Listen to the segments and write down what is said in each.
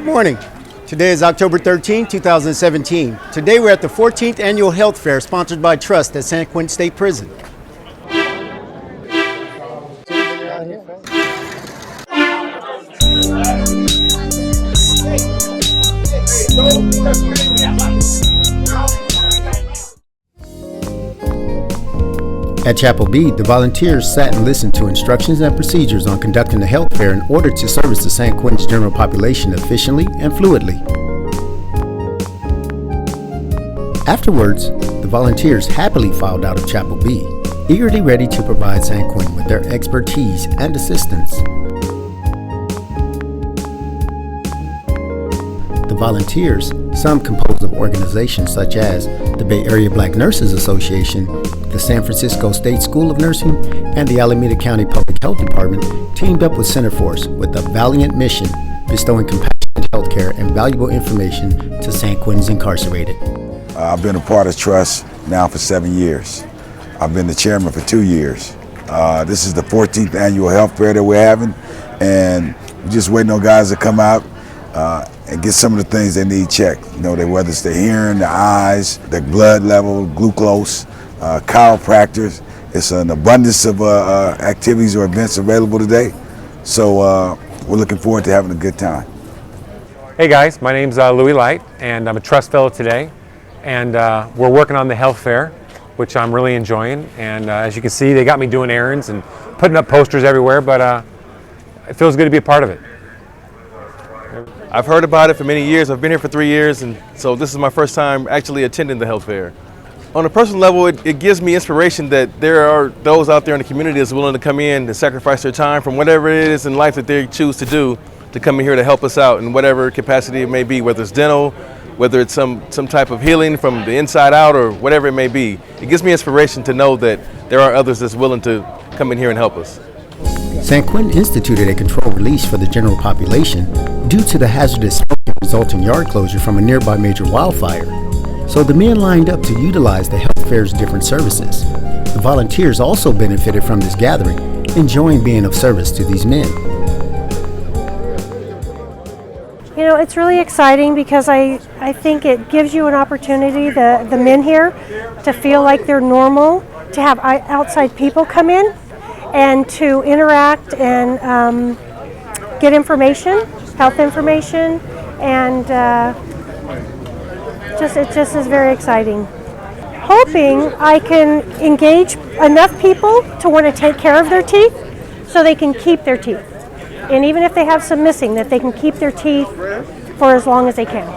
morning. Today is October 13, 2017. Today we're at the 14th Annual Health Fair sponsored by T.R.U.S.T at San Quentin State Prison. At Chapel B, the volunteers sat and listened to instructions and procedures on conducting the health fair in order to service the San Quentin's general population efficiently and fluidly. Afterwards, the volunteers happily filed out of Chapel B, eagerly ready to provide San Quentin with their expertise and assistance. The volunteers, some composed of organizations such as the Bay Area Black Nurses Association, the San Francisco State School of Nursing, and the Alameda County Public Health Department, teamed up with Centerforce with a valiant mission, bestowing compassionate health care and valuable information to San Quentin's incarcerated. I've been a part of T.R.U.S.T now for 7 years. I've been the chairman for 2 years. This is the 14th annual health fair that we're having, and we're just waiting on guys to come out and get some of the things they need checked. You know, whether it's their hearing, their eyes, their blood level, glucose, chiropractors. It's an abundance of activities or events available today. So we're looking forward to having a good time. Hey guys, my name's Louis Light, and I'm a T.R.U.S.T fellow today. And we're working on the health fair, which I'm really enjoying. And as you can see, they got me doing errands and putting up posters everywhere, but it feels good to be a part of it. I've heard about it for many years. I've been here for 3 years, and so this is my first time actually attending the health fair. On a personal level, it gives me inspiration that there are those out there in the community that's willing to come in and sacrifice their time from whatever it is in life that they choose to do to come in here to help us out in whatever capacity it may be, whether it's dental, whether it's some type of healing from the inside out, or whatever it may be. It gives me inspiration to know that there are others that's willing to come in here and help us. San Quentin instituted a controlled release for the general population due to the hazardous smoke and resulting yard closure from a nearby major wildfire. So the men lined up to utilize the health fair's different services. The volunteers also benefited from this gathering, enjoying being of service to these men. You know, it's really exciting because I think it gives you an opportunity, the men here, to feel like they're normal, to have outside people come in and to interact and get information, health information, and it just is very exciting. Hoping I can engage enough people to want to take care of their teeth so they can keep their teeth. And even if they have some missing, that they can keep their teeth for as long as they can.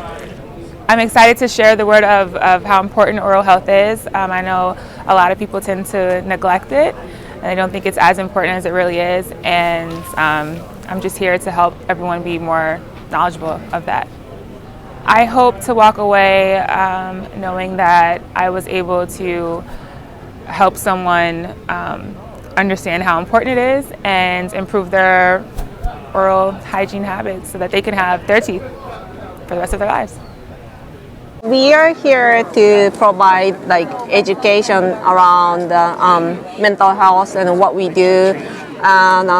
I'm excited to share the word of how important oral health is. I know a lot of people tend to neglect it, and I don't think it's as important as it really is. And I'm just here to help everyone be more knowledgeable of that. I hope to walk away knowing that I was able to help someone understand how important it is and improve their oral hygiene habits so that they can have their teeth for the rest of their lives. We are here to provide education around mental health and what we do. And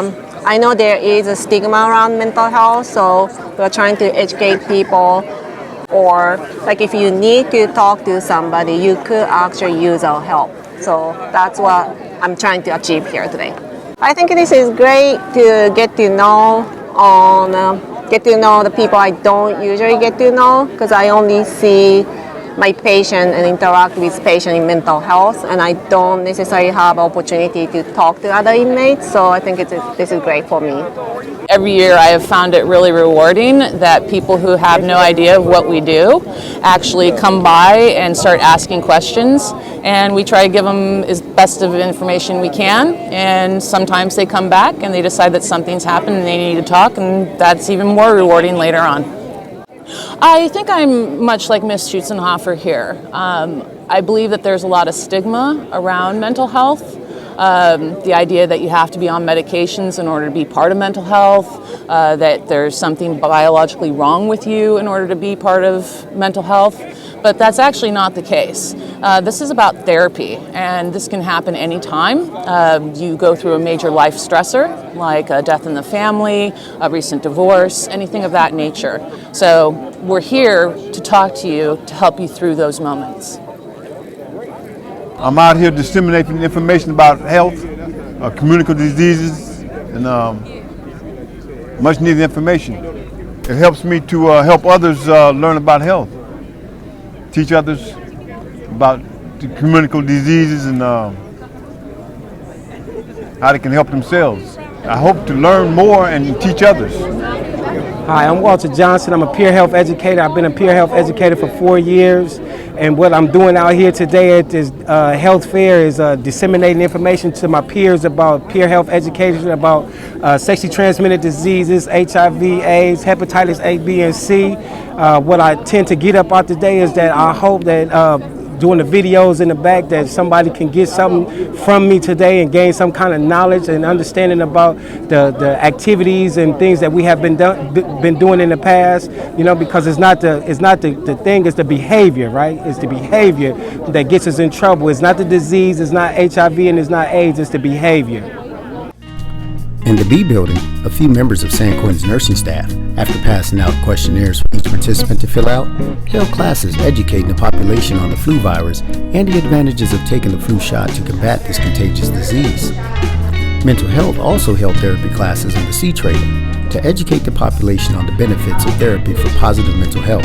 I know there is a stigma around mental health, so we're trying to educate people. Or if you need to talk to somebody, you could actually use our help. So that's what I'm trying to achieve here today. I think this is great to get to know the people I don't usually get to know, because I only see my patient and interact with patient in mental health, and I don't necessarily have opportunity to talk to other inmates. So I think this is great for me. Every year I have found it really rewarding that people who have no idea of what we do actually come by and start asking questions, and we try to give them as best of information we can, and sometimes they come back and they decide that something's happened and they need to talk, and that's even more rewarding later on. I think I'm much like Ms. Schutzenhofer here. I believe that there's a lot of stigma around mental health. The idea that you have to be on medications in order to be part of mental health, that there's something biologically wrong with you in order to be part of mental health. but that's actually not the case. This is about therapy, and this can happen anytime. You go through a major life stressor, like a death in the family, a recent divorce, anything of that nature. So we're here to talk to you to help you through those moments. I'm out here disseminating information about health, communicable diseases, and much needed information. It helps me to help others learn about health, teach others about the communicable diseases and how they can help themselves. I hope to learn more and teach others. Hi, I'm Walter Johnson. I'm a peer health educator. I've been a peer health educator for 4 years. And what I'm doing out here today at this health fair is disseminating information to my peers about peer health education, about sexually transmitted diseases, HIV, AIDS, hepatitis A, B, and C. What I tend to get up out today is that I hope that doing the videos in the back that somebody can get something from me today and gain some kind of knowledge and understanding about the activities and things that we have been doing in the past, you know, because it's not the thing, it's the behavior, right? It's the behavior that gets us in trouble. It's not the disease, it's not HIV, and it's not AIDS, it's the behavior. In the B building, a few members of San Quentin's nursing staff, after passing out questionnaires for each participant to fill out, held classes educating the population on the flu virus and the advantages of taking the flu shot to combat this contagious disease. Mental health also held therapy classes in the C trailer to educate the population on the benefits of therapy for positive mental health,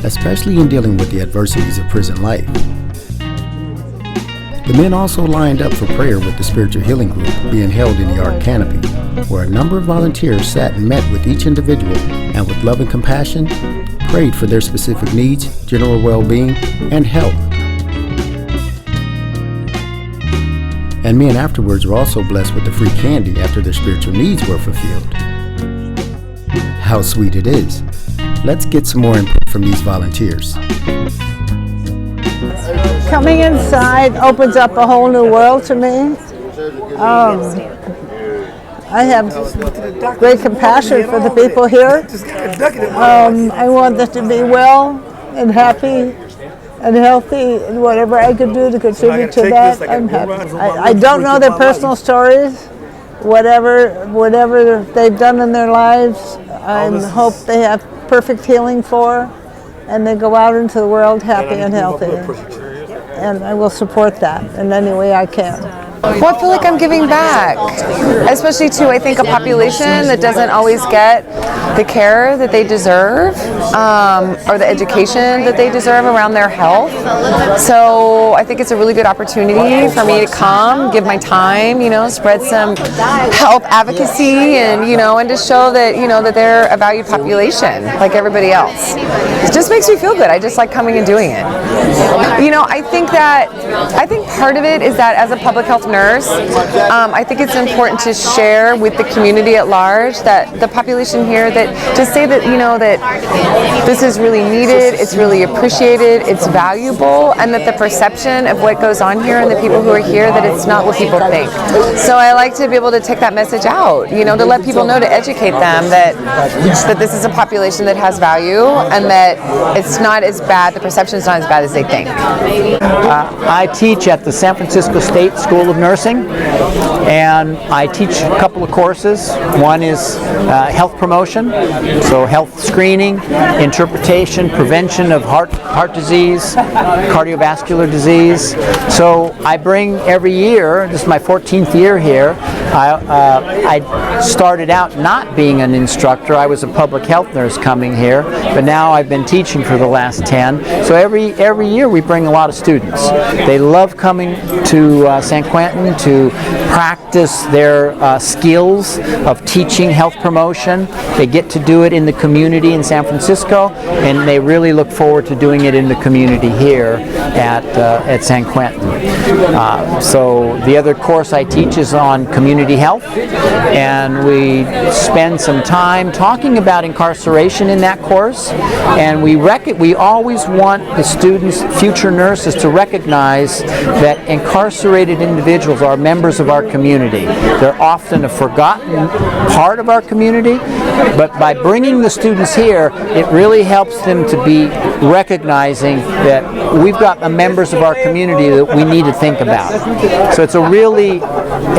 especially in dealing with the adversities of prison life. The men also lined up for prayer with the spiritual healing group being held in the Ark Canopy, where a number of volunteers sat and met with each individual and with love and compassion, prayed for their specific needs, general well-being, and health. And men afterwards were also blessed with the free candy after their spiritual needs were fulfilled. How sweet it is. Let's get some more input from these volunteers. Coming inside opens up a whole new world to me. I have great compassion for the people here. I want them to be well and happy and healthy, and whatever I could do to contribute to that, I'm happy. I don't know their personal stories. Whatever they've done in their lives, I hope they have perfect healing for, and they go out into the world happy and healthy. And I will support that in any way I can. Well, I feel like I'm giving back, especially to, I think, a population that doesn't always get the care that they deserve or the education that they deserve around their health. So I think it's a really good opportunity for me to come, give my time, you know, spread some health advocacy and, you know, and to show that, you know, that they're a valued population like everybody else. It just makes me feel good. I just like coming and doing it. You know, I think part of it is that as a public health nurse, I think it's important to share with the community at large, that the population here, that to say that, you know, that this is really needed, it's really appreciated, it's valuable, and that the perception of what goes on here and the people who are here, that it's not what people think. So I like to be able to take that message out, you know, to let people know, to educate them that this is a population that has value and that it's not as bad, the perception is not as bad as they think. I teach at the San Francisco State School of Nursing, and I teach a couple of courses. One is health promotion, so health screening, interpretation, prevention of heart disease, cardiovascular disease. So I bring every year, this is my 14th year here, I started out not being an instructor. I was a public health nurse coming here, but now I've been teaching for the last 10. So every year we bring a lot of students. They love coming to San Quentin to practice their skills of teaching health promotion. They get to do it in the community in San Francisco, and they really look forward to doing it in the community here at San Quentin. So the other course I teach is on community health, and we spend some time talking about incarceration in that course, and we always want the students, future nurses, to recognize that incarcerated individuals are members of our community. They're often a forgotten part of our community, but by bringing the students here, it really helps them to be recognizing that we've got the members of our community that we need to think about. So it's a really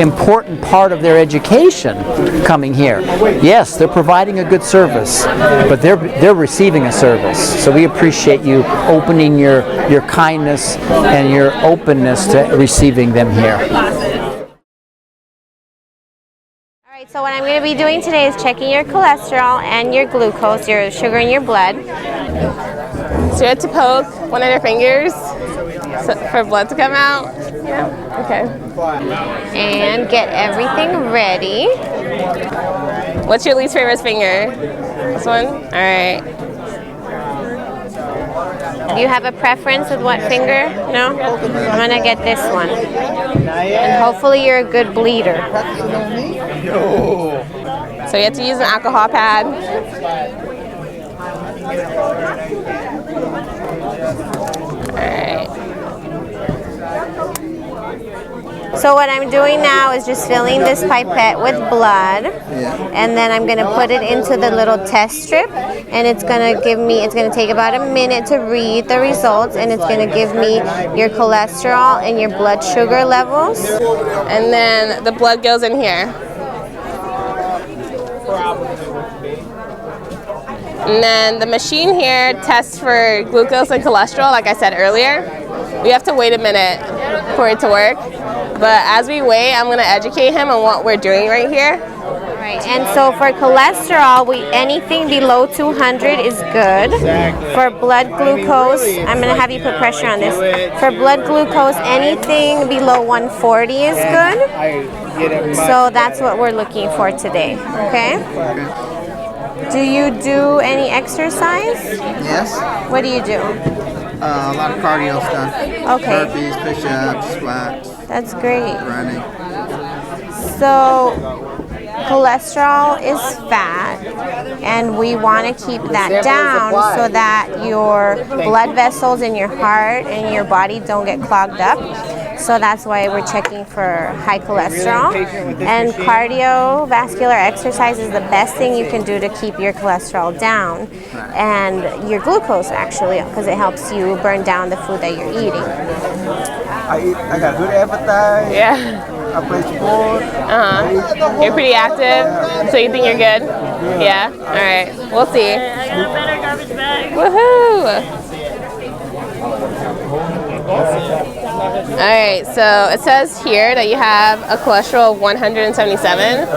important part of their education coming here. Yes, they're providing a good service, but they're receiving a service. So we appreciate you opening your kindness and your openness to receiving them here. So what I'm going to be doing today is checking your cholesterol and your glucose, your sugar in your blood. So you have to poke one of your fingers for blood to come out? Yeah. Okay. And get everything ready. What's your least favorite finger? This one? All right. Do you have a preference with what finger? No? I'm going to get this one. And hopefully you're a good bleeder. So you have to use an alcohol pad. Alright. So what I'm doing now is just filling this pipette with blood, and then I'm going to put it into the little test strip, and it's going to take about a minute to read the results, and it's going to give me your cholesterol and your blood sugar levels. And then the blood goes in here. And then the machine here tests for glucose and cholesterol, like I said earlier. We have to wait a minute for it to work. But as we wait, I'm going to educate him on what we're doing right here. Right, and so for cholesterol, anything below 200 is good. For blood glucose, I'm going to have you put pressure on this. For blood glucose, anything below 140 is good. So that's what we're looking for today, okay? Do you do any exercise? Yes. What do you do? A lot of cardio stuff. Okay. Burpees, push-ups, squats. That's great. Running. So cholesterol is fat, and we want to keep that down so that your blood vessels in your heart and your body don't get clogged up. So that's why we're checking for high cholesterol. And cardiovascular exercise is the best thing you can do to keep your cholesterol down and your glucose, actually, because it helps you burn down the food that you're eating. I got good appetite. Yeah. I play sport. You're pretty active, so you think you're good? Yeah? All right. We'll see. I got a better garbage bag. Woohoo! Alright, so it says here that you have a cholesterol of 177.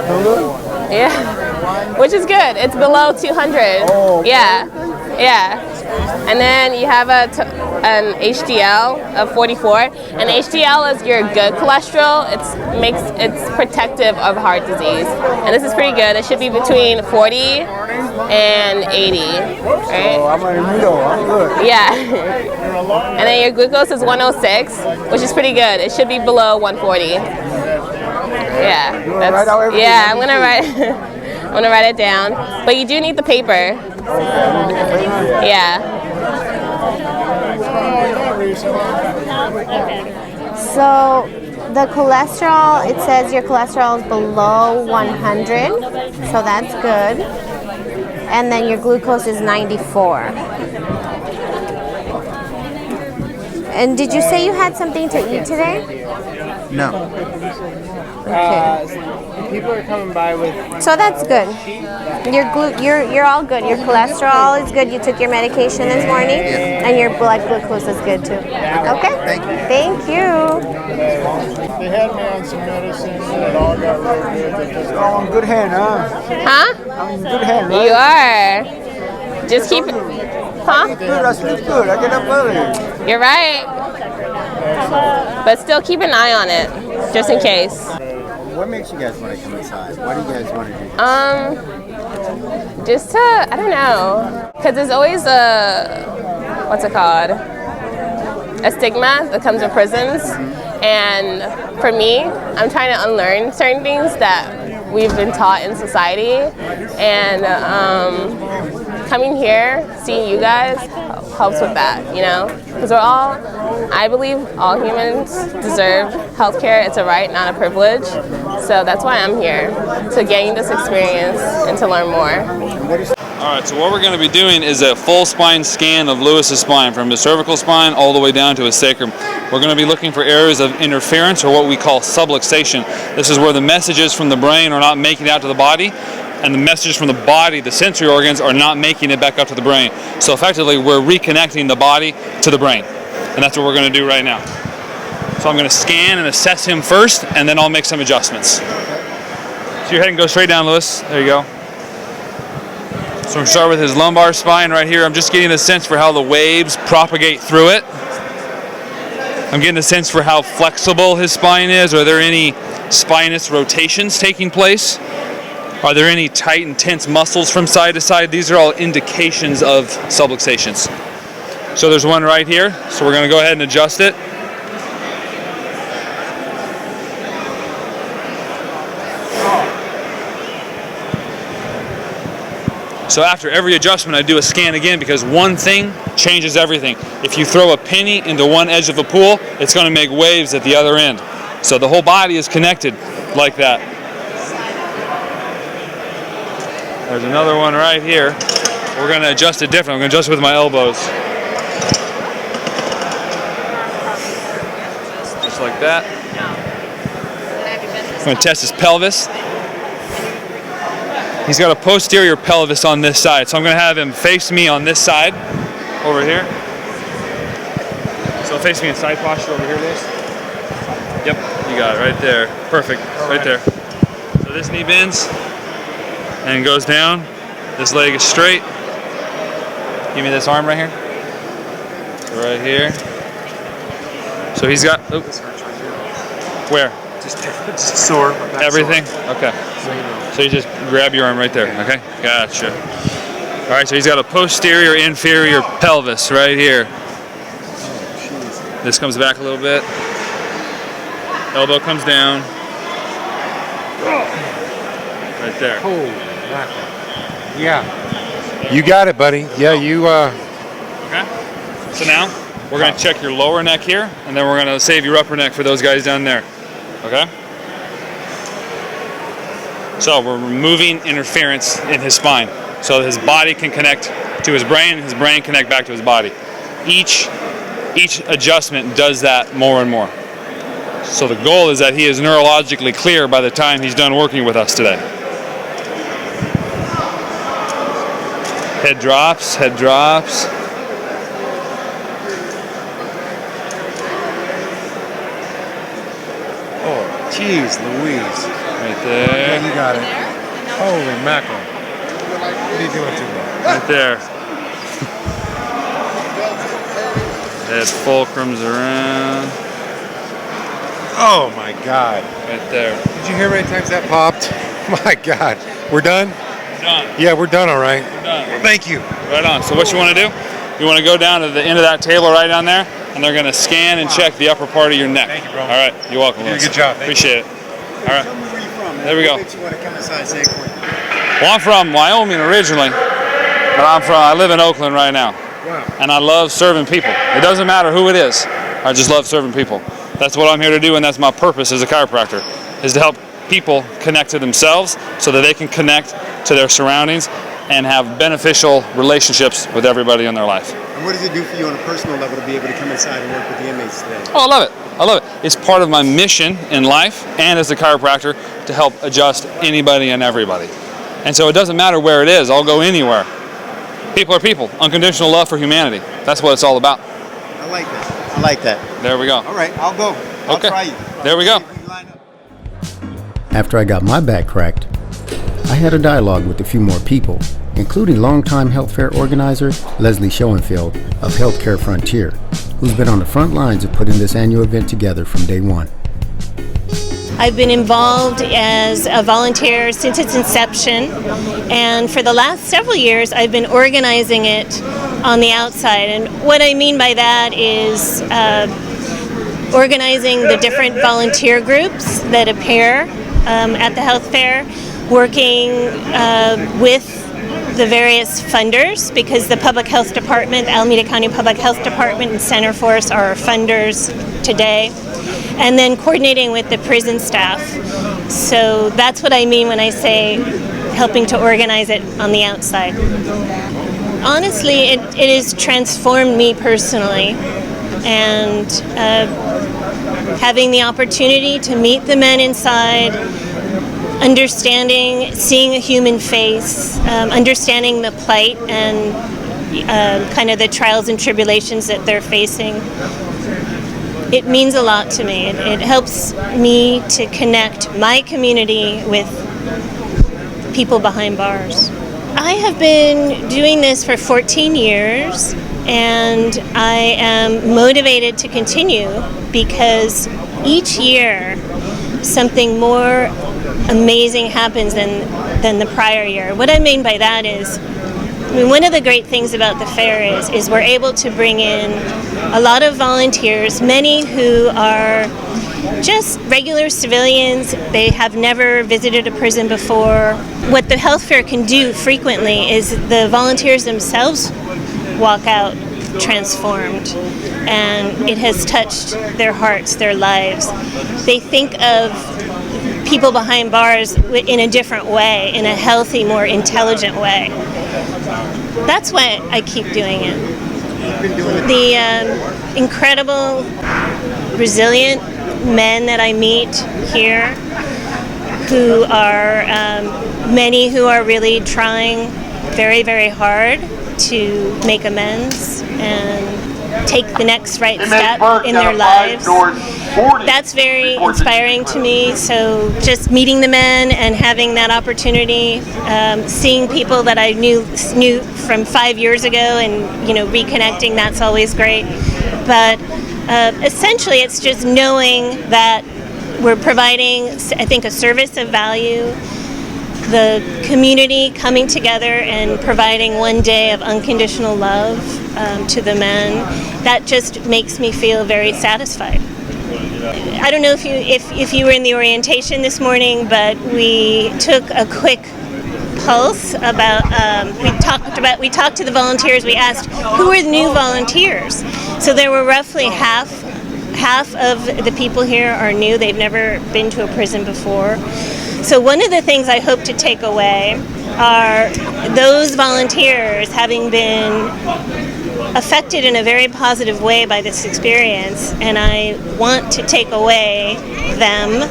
Yeah, which is good. It's below 200. Yeah. And then you have an HDL of 44. And HDL is your good cholesterol. It's protective of heart disease. And this is pretty good. It should be between 40 and 80. Right? I'm good. Yeah. And then your glucose is 106, which is pretty good. It should be below 140. Yeah. I'm gonna write. I'm gonna write it down. But you do need the paper. Yeah. So the cholesterol, it says your cholesterol is below 100, so that's good. And then your glucose is 94. And did you say you had something to eat today? No. Okay. People are coming by with. So that's good. You're all good. Your cholesterol is good. You took your medication this morning, and your blood glucose is good too. Okay. Thank you. They had me on some medicine, and it all got real good. I'm in good hand, huh? Huh? I'm in good hand, right? You are. Just keep. Huh? Good. I sleep good. I get up early. You're right. But still keep an eye on it, just in case. What makes you guys want to come inside? Why do you guys want to do this? Just to, I don't know, because there's always a, what's it called? A stigma that comes with prisons. And for me, I'm trying to unlearn certain things that we've been taught in society. And coming here, seeing you guys helps with that, you know? Because I believe all humans deserve healthcare. It's a right, not a privilege. So that's why I'm here, to gain this experience and to learn more. All right, so what we're going to be doing is a full spine scan of Lewis's spine, from his cervical spine all the way down to his sacrum. We're going to be looking for areas of interference, or what we call subluxation. This is where the messages from the brain are not making it out to the body, and the messages from the body, the sensory organs, are not making it back up to the brain. So effectively, we're reconnecting the body to the brain, and that's what we're going to do right now. So I'm going to scan and assess him first, and then I'll make some adjustments. So your head and go straight down, Lewis. There you go. So we're going to start with his lumbar spine right here. I'm just getting a sense for how the waves propagate through it. I'm getting a sense for how flexible his spine is. Are there any spinous rotations taking place? Are there any tight and tense muscles from side to side? These are all indications of subluxations. So there's one right here. So we're going to go ahead and adjust it. So after every adjustment, I do a scan again, because one thing changes everything. If you throw a penny into one edge of a pool, it's going to make waves at the other end. So the whole body is connected like that. There's another one right here. We're going to adjust it different. I'm going to adjust it with my elbows. Just like that. I'm going to test his pelvis. He's got a posterior pelvis on this side, so I'm going to have him face me on this side, over here. So face me in side posture over here, Liz. Yep, you got it right there. Perfect, right there. So this knee bends and goes down. This leg is straight. Give me this arm right here. Right here. So he's got, oops. Where? Just sore. Everything? Sore. Okay. So you just grab your arm right there, okay? Gotcha. All right, so he's got a posterior inferior pelvis right here. This comes back a little bit. Elbow comes down. Right there. Holy mackerel. Yeah. You got it, buddy. Yeah, you... Okay. So now, we're going to check your lower neck here, and then we're going to save your upper neck for those guys down there. Okay? So we're removing interference in his spine, so his body can connect to his brain, and his brain connect back to his body. Each adjustment does that more and more. So the goal is that he is neurologically clear by the time he's done working with us today. Head drops, head drops. Oh, jeez Louise. Right there. Yeah, you got it. Holy mackerel. What are you doing to me? Right there. Head fulcrums around. Oh my God. Right there. Did you hear how many times that popped? My God. We're done? Done. Yeah, we're done, all right. We're done. Thank you. Right on. So what you want to do? You want to go down to the end of that table right down there, and they're going to scan and check the upper part of your neck. Thank you, bro. All right. You're welcome. You did a good job. Appreciate it. All right. There we go. What makes you want to come inside San Quentin? Well, I'm from Wyoming originally, but I live in Oakland right now. Wow. And I love serving people. It doesn't matter who it is. I just love serving people. That's what I'm here to do, and that's my purpose as a chiropractor, is to help people connect to themselves so that they can connect to their surroundings and have beneficial relationships with everybody in their life. And what does it do for you on a personal level to be able to come inside and work with the inmates today? Oh, I love it. I love it. It's part of my mission in life and as a chiropractor to help adjust anybody and everybody. And so it doesn't matter where it is. I'll go anywhere. People are people. Unconditional love for humanity. That's what it's all about. I like that. I like that. There we go. All right, I'll go. I'll try you. There we go. After I got my back cracked, I had a dialogue with a few more people, including longtime health fair organizer Leslie Schoenfeld of Healthcare Frontier, who's been on the front lines of putting this annual event together from day one. I've been involved as a volunteer since its inception, and for the last several years I've been organizing it on the outside. And what I mean by that is organizing the different volunteer groups that appear at the health fair, working with the various funders, because the Public Health Department, Alameda County Public Health Department and Center for Us are our funders today, and then coordinating with the prison staff. So that's what I mean when I say helping to organize it on the outside. Honestly, it has transformed me personally, and having the opportunity to meet the men inside, understanding, seeing a human face, understanding the plight and kind of the trials and tribulations that they're facing. It means a lot to me. It helps me to connect my community with people behind bars. I have been doing this for 14 years, and I am motivated to continue because each year something more amazing happens than the prior year. What I mean by that is, one of the great things about the fair is we're able to bring in a lot of volunteers, many who are just regular civilians. They have never visited a prison before. What the health fair can do frequently is the volunteers themselves walk out transformed, and it has touched their hearts, their lives. They think of people behind bars in a different way, in a healthy, more intelligent way. That's why I keep doing it. The incredible, resilient men that I meet here, who are many who are really trying very, very hard to make amends and take the next right step in their lives. That's very inspiring to me. So just meeting the men and having that opportunity, seeing people that I knew from 5 years ago, and reconnecting, that's always great. But essentially, it's just knowing that we're providing, I think, a service of value. The community coming together and providing one day of unconditional love to the men, that just makes me feel very satisfied. I don't know if you were in the orientation this morning, but we took a quick pulse about we talked to the volunteers. We asked who are the new volunteers. So there were roughly half of the people here are new. They've never been to a prison before. So one of the things I hope to take away are those volunteers having been affected in a very positive way by this experience, and I want to take away them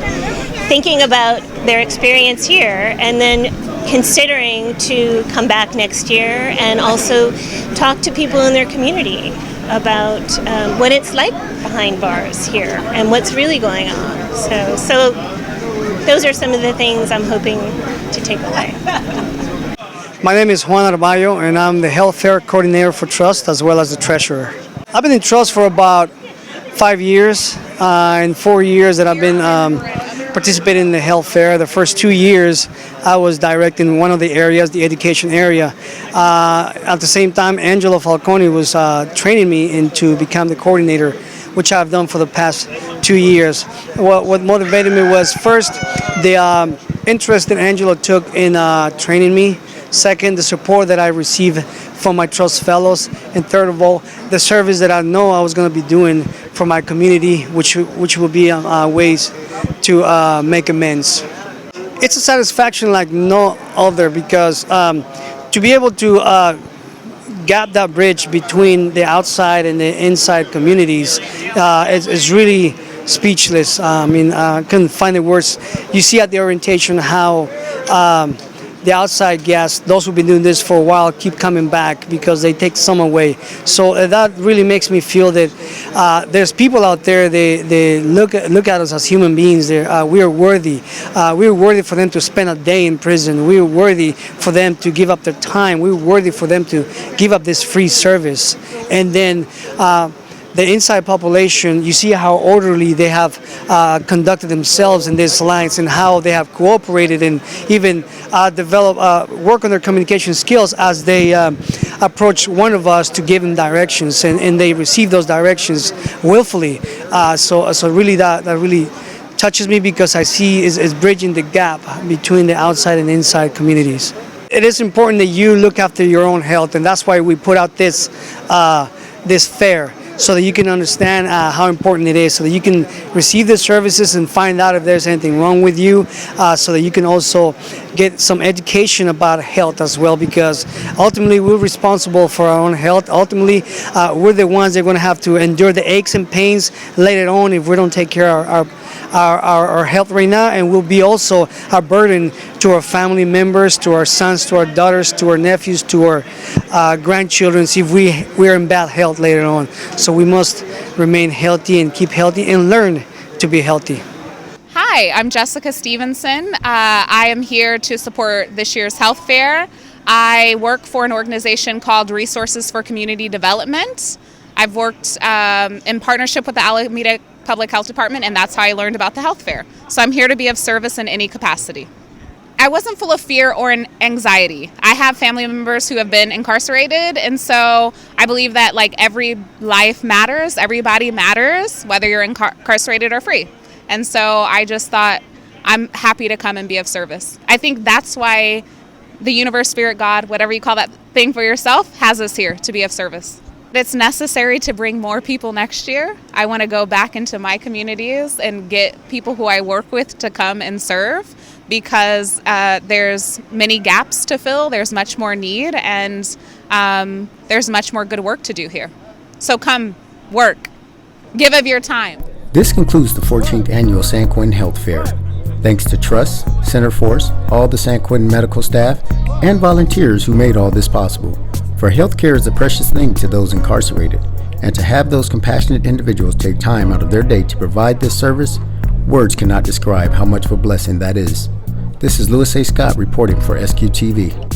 thinking about their experience here and then considering to come back next year and also talk to people in their community about what it's like behind bars here and what's really going on. So those are some of the things I'm hoping to take away. My name is Juan Arballo, and I'm the Health Fair Coordinator for T.R.U.S.T. as well as the Treasurer. I've been in T.R.U.S.T. for about 5 years. In 4 years that I've been participating in the Health Fair. The first 2 years I was directing one of the areas, the education area. At the same time, Angelo Falcone was training me into become the coordinator, which I've done for the past 2 years. What motivated me was first the interest that Angelo took in training me. Second, the support that I received from my T.R.U.S.T. fellows. And third of all, the service that I know I was going to be doing for my community, which will be ways to make amends. It's a satisfaction like no other, because to be able to gap that bridge between the outside and the inside communities is really speechless. I mean, I couldn't find the words. You see at the orientation how the outside guests, those who've been doing this for a while, keep coming back because they take some away. So that really makes me feel that there's people out there, they look at us as human beings. We are worthy. We are worthy for them to spend a day in prison. We are worthy for them to give up their time. We are worthy for them to give up this free service. And then the inside population, you see how orderly they have conducted themselves in this alliance and how they have cooperated and even work on their communication skills as they approach one of us to give them directions, and they receive those directions willfully. So really that really touches me, because I see is bridging the gap between the outside and inside communities. It is important that you look after your own health, and that's why we put out this fair, so that you can understand how important it is, so that you can receive the services and find out if there's anything wrong with you, so that you can also get some education about health as well, because ultimately we're responsible for our own health. Ultimately, we're the ones that are going to have to endure the aches and pains later on if we don't take care of our health right now, and will be also a burden to our family members, to our sons, to our daughters, to our nephews, to our grandchildren if we're in bad health later on. So we must remain healthy and keep healthy and learn to be healthy. Hi, I'm Jessica Stevenson. I am here to support this year's health fair. I work for an organization called Resources for Community Development. I've worked in partnership with the Alameda Public Health Department, and that's how I learned about the health fair. So I'm here to be of service in any capacity. I wasn't full of fear or anxiety. I have family members who have been incarcerated, and so I believe that like every life matters, everybody matters, whether you're incarcerated or free. And so I just thought, I'm happy to come and be of service. I think that's why the universe, spirit, God, whatever you call that thing for yourself, has us here to be of service. It's necessary to bring more people next year. I want to go back into my communities and get people who I work with to come and serve, because there's many gaps to fill, there's much more need, and there's much more good work to do here. So come, work, give of your time. This concludes the 14th Annual San Quentin Health Fair. Thanks to T.R.U.S.T, Center Force, all the San Quentin medical staff, and volunteers who made all this possible. For healthcare is a precious thing to those incarcerated, and to have those compassionate individuals take time out of their day to provide this service, words cannot describe how much of a blessing that is. This is Louis A. Scott reporting for SQTV.